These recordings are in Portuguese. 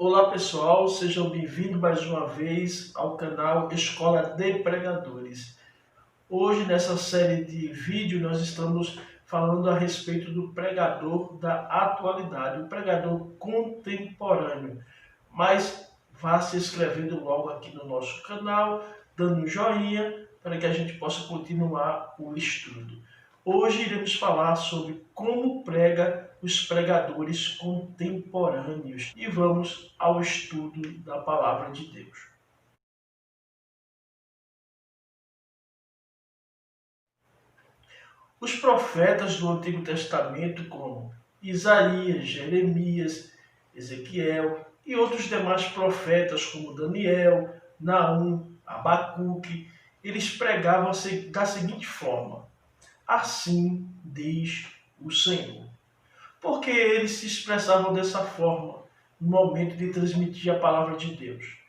Olá pessoal, sejam bem-vindos mais uma vez ao canal Escola de Pregadores. Hoje nessa série de vídeos nós estamos falando a respeito do pregador da atualidade, o pregador contemporâneo. Mas vá se inscrevendo logo aqui no nosso canal, dando um joinha para que a gente possa continuar o estudo. Hoje iremos falar sobre como prega os pregadores contemporâneos e vamos ao estudo da palavra de Deus. Os profetas do Antigo Testamento, como Isaías, Jeremias, Ezequiel e outros demais profetas, como Daniel, Naum, Abacuque, eles pregavam da seguinte forma: assim diz o Senhor. Porque eles se expressavam dessa forma no momento de transmitir a palavra de Deus.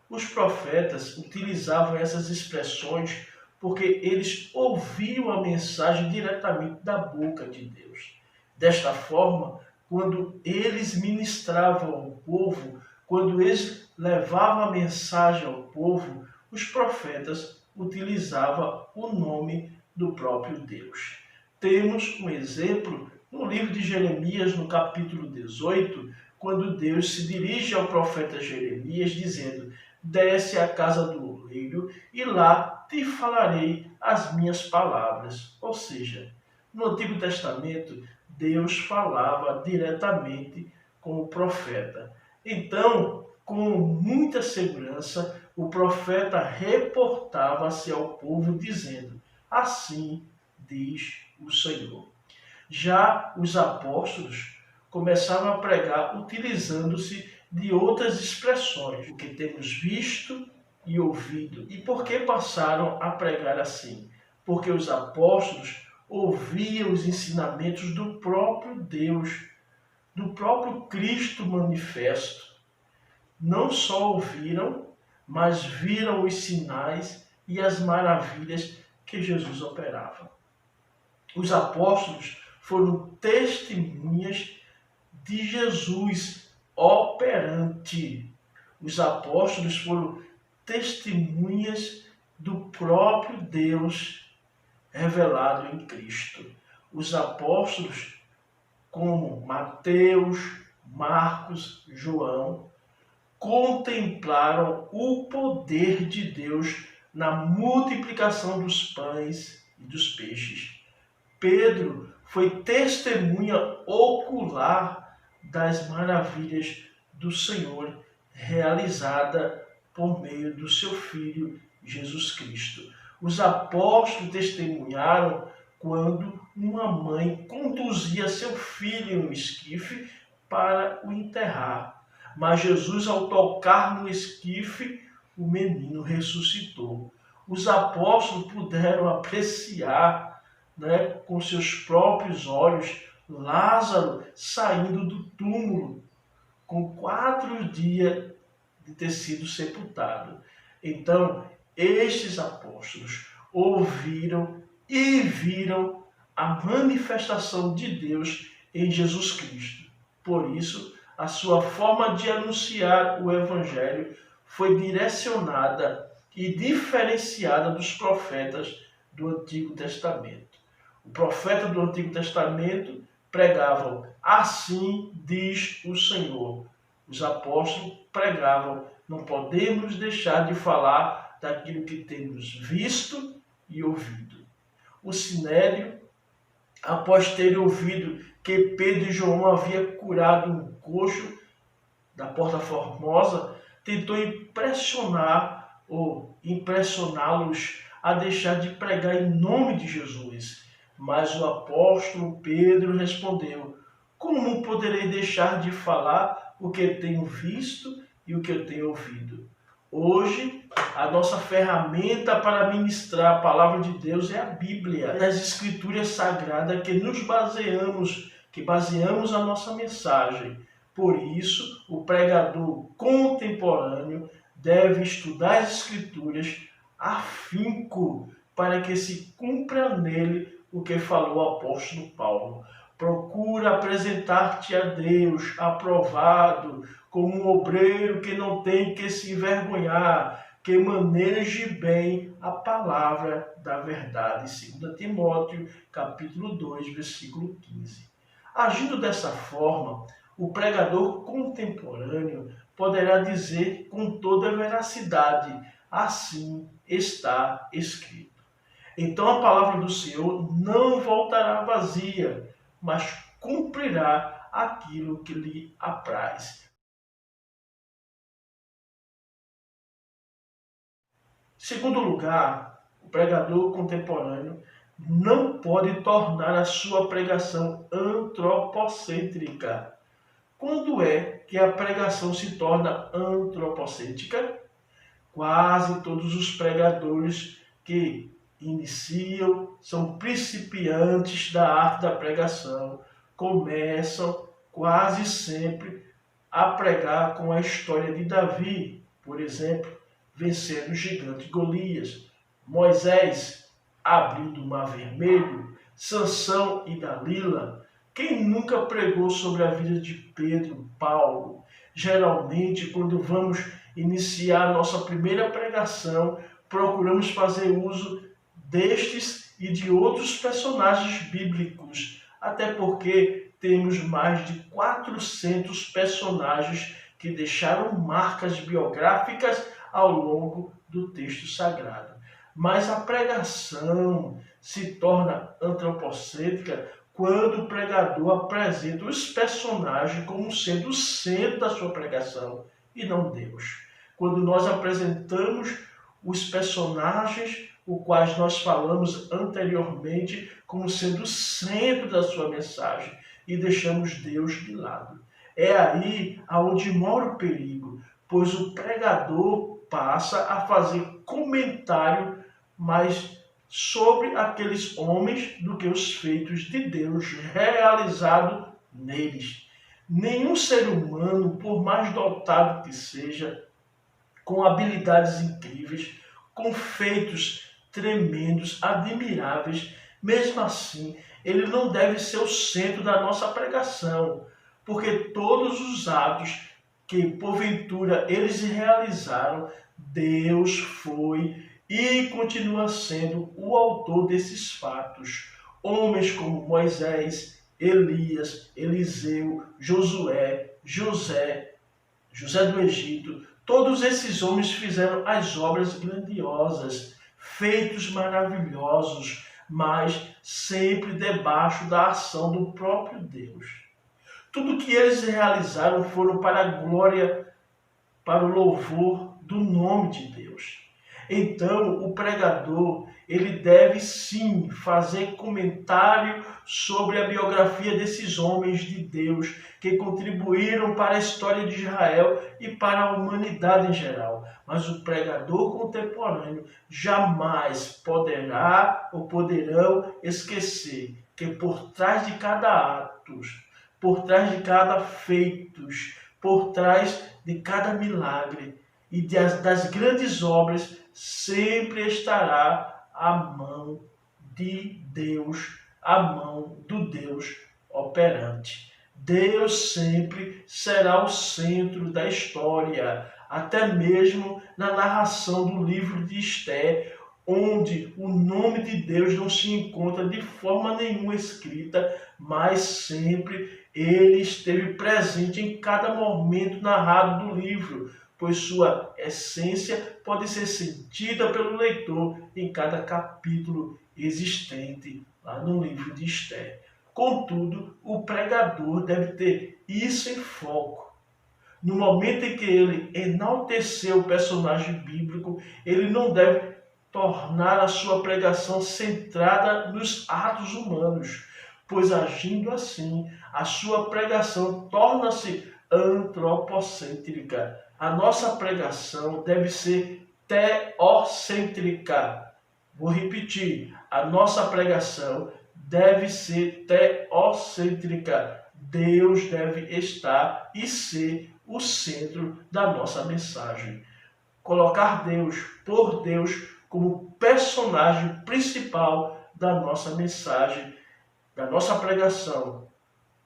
Os profetas utilizavam essas expressões porque eles ouviam a mensagem diretamente da boca de Deus. Desta forma, quando eles ministravam ao povo, quando eles levavam a mensagem ao povo, os profetas utilizavam o nome do próprio Deus. Temos um exemplo no livro de Jeremias, no capítulo 18, quando Deus se dirige ao profeta Jeremias dizendo: desce à casa do oleiro e lá te falarei as minhas palavras. Ou seja, no Antigo Testamento, Deus falava diretamente com o profeta. Então, com muita segurança, o profeta reportava-se ao povo dizendo: assim diz o Senhor. Já os apóstolos começaram a pregar utilizando-se de outras expressões, o que temos visto e ouvido. E por que passaram a pregar assim? Porque os apóstolos ouviam os ensinamentos do próprio Deus, do próprio Cristo manifesto. Não só ouviram, mas viram os sinais e as maravilhas que Jesus operava. Os apóstolos foram testemunhas de Jesus operante. Os apóstolos foram testemunhas do próprio Deus revelado em Cristo. Os apóstolos, como Mateus, Marcos, João, contemplaram o poder de Deus na multiplicação dos pães e dos peixes. Pedro foi testemunha ocular das maravilhas do Senhor realizada por meio do seu Filho Jesus Cristo. Os apóstolos testemunharam quando uma mãe conduzia seu filho em um esquife para o enterrar. Mas Jesus, ao tocar no esquife, o menino ressuscitou. Os apóstolos puderam apreciar com seus próprios olhos Lázaro saindo do túmulo com 4 dias de ter sido sepultado. Então, estes apóstolos ouviram e viram a manifestação de Deus em Jesus Cristo. Por isso, a sua forma de anunciar o Evangelho foi direcionada e diferenciada dos profetas do Antigo Testamento. O profeta do Antigo Testamento pregavam: assim diz o Senhor. Os apóstolos pregavam: não podemos deixar de falar daquilo que temos visto e ouvido. O Sinédrio, após ter ouvido que Pedro e João haviam curado um coxo da Porta Formosa, tentou impressioná-los a deixar de pregar em nome de Jesus. Mas o apóstolo Pedro respondeu: como poderei deixar de falar o que tenho visto e o que eu tenho ouvido? Hoje, a nossa ferramenta para ministrar a palavra de Deus é a Bíblia, nas Escrituras Sagradas que baseamos a nossa mensagem. Por isso, o pregador contemporâneo deve estudar as Escrituras afinco para que se cumpra nele o que falou o apóstolo Paulo. Procura apresentar-te a Deus aprovado, como um obreiro que não tem que se envergonhar, que maneje bem a palavra da verdade. 2 Timóteo, capítulo 2, versículo 15. Agindo dessa forma, o pregador contemporâneo poderá dizer com toda veracidade: assim está escrito. Então a palavra do Senhor não voltará vazia, mas cumprirá aquilo que lhe apraz. Segundo lugar, o pregador contemporâneo não pode tornar a sua pregação antropocêntrica. Quando é que a pregação se torna antropocêntrica? Quase todos os pregadores que iniciam são principiantes da arte da pregação, começam quase sempre a pregar com a história de Davi, por exemplo, vencendo o gigante Golias, Moisés abrindo o mar vermelho, Sansão e Dalila. Quem nunca pregou sobre a vida de Pedro, Paulo? Geralmente, quando vamos iniciar nossa primeira pregação, procuramos fazer uso destes e de outros personagens bíblicos, até porque temos mais de 400 personagens que deixaram marcas biográficas ao longo do texto sagrado. Mas a pregação se torna antropocêntrica quando o pregador apresenta os personagens como sendo o centro da sua pregação e não Deus. Quando nós apresentamos os personagens, os quais nós falamos anteriormente, como sendo o centro da sua mensagem, e deixamos Deus de lado. É aí aonde mora o perigo, pois o pregador passa a fazer comentário mais sobre aqueles homens do que os feitos de Deus realizado neles. Nenhum ser humano, por mais dotado que seja, com habilidades incríveis, com feitos tremendos, admiráveis, mesmo assim, ele não deve ser o centro da nossa pregação, porque todos os atos que porventura eles realizaram, Deus foi e continua sendo o autor desses fatos. Homens como Moisés, Elias, Eliseu, Josué, José do Egito, todos esses homens fizeram as obras grandiosas, feitos maravilhosos, mas sempre debaixo da ação do próprio Deus. Tudo que eles realizaram foram para a glória, para o louvor do nome de Deus. Então, o pregador, ele deve sim fazer comentário sobre a biografia desses homens de Deus que contribuíram para a história de Israel e para a humanidade em geral. Mas o pregador contemporâneo jamais poderá ou poderão esquecer que por trás de cada ato, por trás de cada feito, por trás de cada milagre e das grandes obras, sempre estará a mão de Deus, a mão do Deus operante. Deus sempre será o centro da história, até mesmo na narração do livro de Esther, onde o nome de Deus não se encontra de forma nenhuma escrita, mas sempre ele esteve presente em cada momento narrado do livro, pois sua essência pode ser sentida pelo leitor em cada capítulo existente lá no livro de Esther. Contudo, o pregador deve ter isso em foco. No momento em que ele enaltecer o personagem bíblico, ele não deve tornar a sua pregação centrada nos atos humanos, pois agindo assim, a sua pregação torna-se antropocêntrica. A nossa pregação deve ser teocêntrica. Vou repetir, a nossa pregação deve ser teocêntrica. Deus deve estar e ser o centro da nossa mensagem. Colocar Deus, por Deus, como personagem principal da nossa mensagem, da nossa pregação,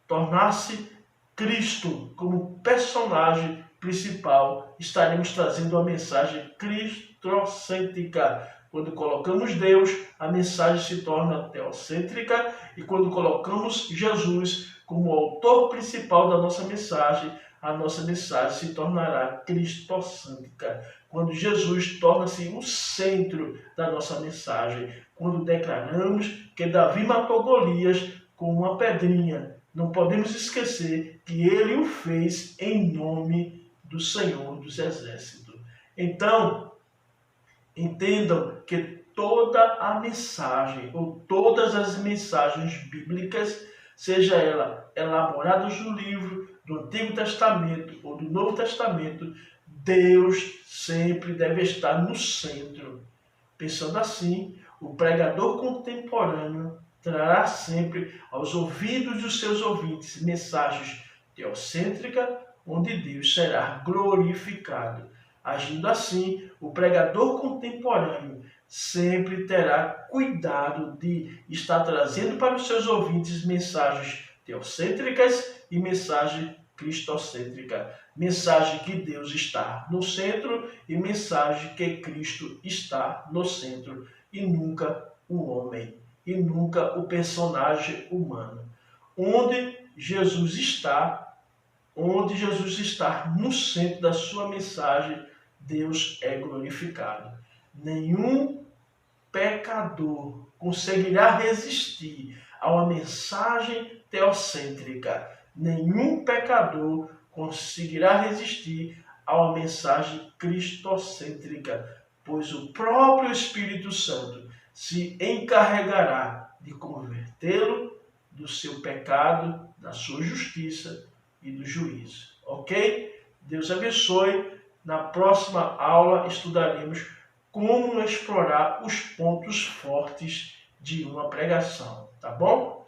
tornar-se Cristo como personagem principal, estaremos trazendo uma mensagem cristocêntrica. Quando colocamos Deus, a mensagem se torna teocêntrica, e quando colocamos Jesus como autor principal da nossa mensagem, a nossa mensagem se tornará cristocêntrica. Quando Jesus torna-se o centro da nossa mensagem, quando declaramos que Davi matou Golias com uma pedrinha, não podemos esquecer que ele o fez em nome do Senhor dos Exércitos. Então, entendam que toda a mensagem, ou todas as mensagens bíblicas, seja ela elaboradas no livro do Antigo Testamento ou do Novo Testamento, Deus sempre deve estar no centro. Pensando assim, o pregador contemporâneo trará sempre aos ouvidos dos seus ouvintes mensagens teocêntricas, onde Deus será glorificado. Agindo assim, o pregador contemporâneo sempre terá cuidado de estar trazendo para os seus ouvintes mensagens teocêntricas e mensagem cristocêntrica. Mensagem que Deus está no centro e mensagem que Cristo está no centro, e nunca o homem, e nunca o personagem humano. Onde Jesus está no centro da sua mensagem, Deus é glorificado. Nenhum pecador conseguirá resistir a uma mensagem teocêntrica. Nenhum pecador conseguirá resistir a uma mensagem cristocêntrica, pois o próprio Espírito Santo se encarregará de convertê-lo do seu pecado, da sua justiça e do juízo. Ok? Deus abençoe. Na próxima aula estudaremos como explorar os pontos fortes de uma pregação. Tá bom?